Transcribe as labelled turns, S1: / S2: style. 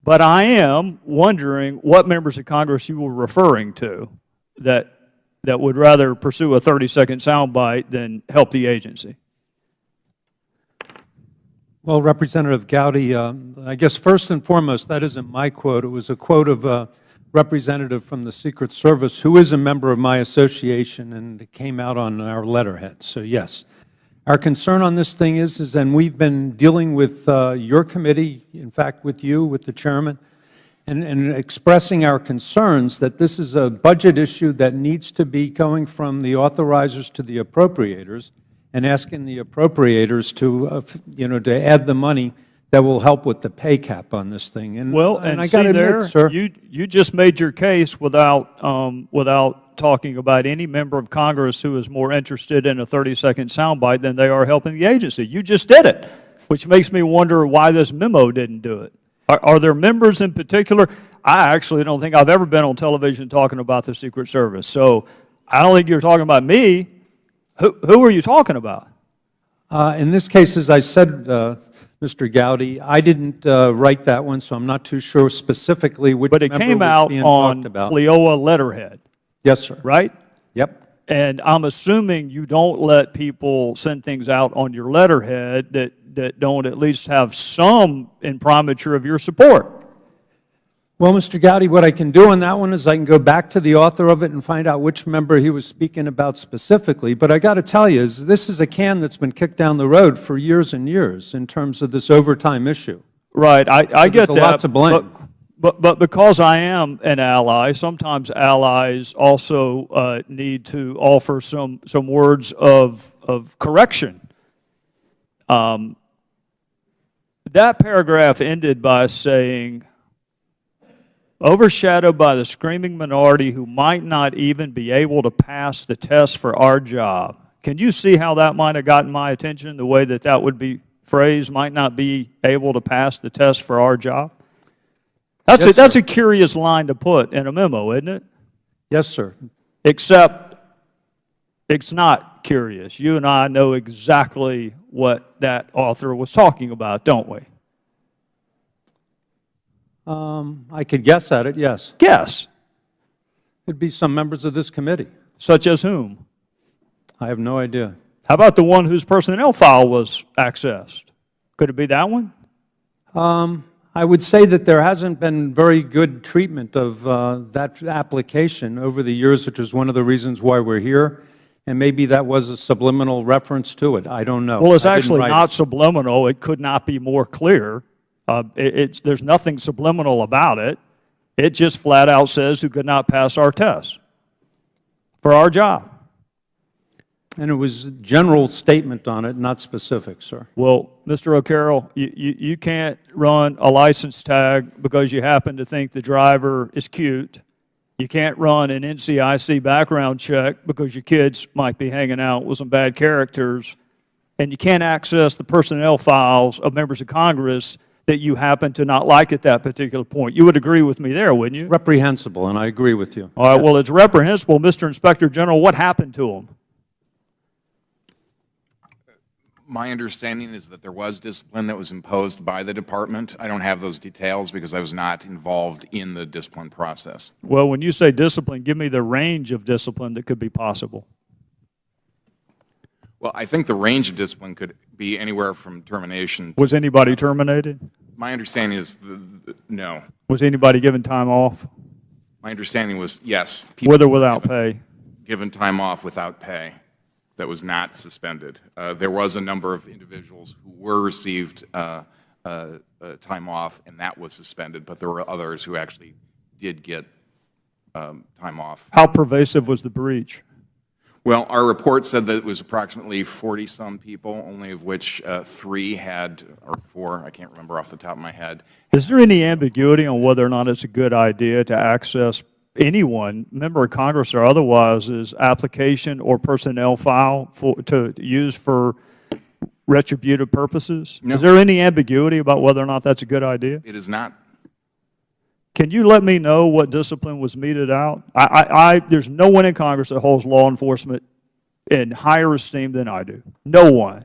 S1: But I am wondering what members of Congress you were referring to that would rather pursue a 30-second soundbite than help the agency.
S2: Well, Representative Gowdy, I guess first and foremost, that isn't my quote. It was a quote of a representative from the Secret Service who is a member of my association, and it came out on our letterhead. So yes, our concern on this thing is and we've been dealing with your committee, in fact with you, with the chairman, and expressing our concerns that this is a budget issue that needs to be going from the authorizers to the appropriators, and asking the appropriators to add the money that will help with the pay cap on this thing. And
S1: well, and I got to admit, sir, you just made your case without talking about any member of Congress who is more interested in a 30-second soundbite than they are helping the agency. You just did it, which makes me wonder why this memo didn't do it. Are there members in particular? I actually don't think I've ever been on television talking about the Secret Service, so I don't think you're talking about me. Who are you talking about?
S2: In this case, as I said, Mr. Gowdy, I didn't write that one, so I'm not too sure specifically which member was being talked about. But it came out on
S1: FLEOA letterhead.
S2: Yes, sir.
S1: Right?
S2: Yep.
S1: And I'm assuming you don't let people send things out on your letterhead that don't at least have some imprimatur of your support.
S2: Well, Mr. Gowdy, what I can do on that one is I can go back to the author of it and find out which member he was speaking about specifically. But I got to tell you, this is a can that's been kicked down the road for years and years in terms of this overtime issue.
S1: Right, I get that.
S2: There's a lot to blame.
S1: But because I am an ally, sometimes allies also need to offer some words of correction. That paragraph ended by saying, overshadowed by the screaming minority who might not even be able to pass the test for our job. Can you see how that might have gotten my attention, the way that would be phrased, might not be able to pass the test for our job? That's a curious line to put in a memo, isn't it?
S2: Yes, sir.
S1: Except it's not curious. You and I know exactly what that author was talking about, don't we?
S2: I could guess at it, yes.
S1: Guess.
S2: It'd be some members of this committee.
S1: Such as whom?
S2: I have no idea.
S1: How about the one whose personnel file was accessed? Could it be that one?
S2: I would say that there hasn't been very good treatment of that application over the years, which is one of the reasons why we're here. And maybe that was a subliminal reference to it. I don't know.
S1: Well, it's actually not subliminal. It could not be more clear. There's nothing subliminal about it. It just flat out says who could not pass our test for our job.
S2: And it was a general statement on it, not specific, sir.
S1: Well, Mr. O'Carroll, you can't run a license tag because you happen to think the driver is cute. You can't run an NCIC background check because your kids might be hanging out with some bad characters. And you can't access the personnel files of members of Congress that you happen to not like at that particular point. You would agree with me there, wouldn't you?
S2: Reprehensible, and I agree with you.
S1: All right, well, it's reprehensible. Mr. Inspector General, what happened to him?
S3: My understanding is that there was discipline that was imposed by the department. I don't have those details because I was not involved in the discipline process.
S1: Well, when you say discipline, give me the range of discipline that could be possible.
S3: Well, I think the range of discipline could be anywhere from termination.
S1: Was anybody terminated?
S3: My understanding is no.
S1: Was anybody given time off?
S3: My understanding was yes.
S1: With or without pay?
S3: Given time off without pay. That was not suspended. There was a number of individuals who were received time off, and that was suspended, but there were others who actually did get time off.
S1: How pervasive was the breach?
S3: Well, our report said that it was approximately 40-some people, only of which 3 had, or 4, I can't remember off the top of my head.
S1: Is there any ambiguity on whether or not it's a good idea to access anyone, member of Congress or otherwise, application or personnel file to use for retributive purposes? No. Is there any ambiguity about whether or not that's a good idea?
S3: It is not.
S1: Can you let me know what discipline was meted out? There's no one in Congress that holds law enforcement in higher esteem than I do. No one.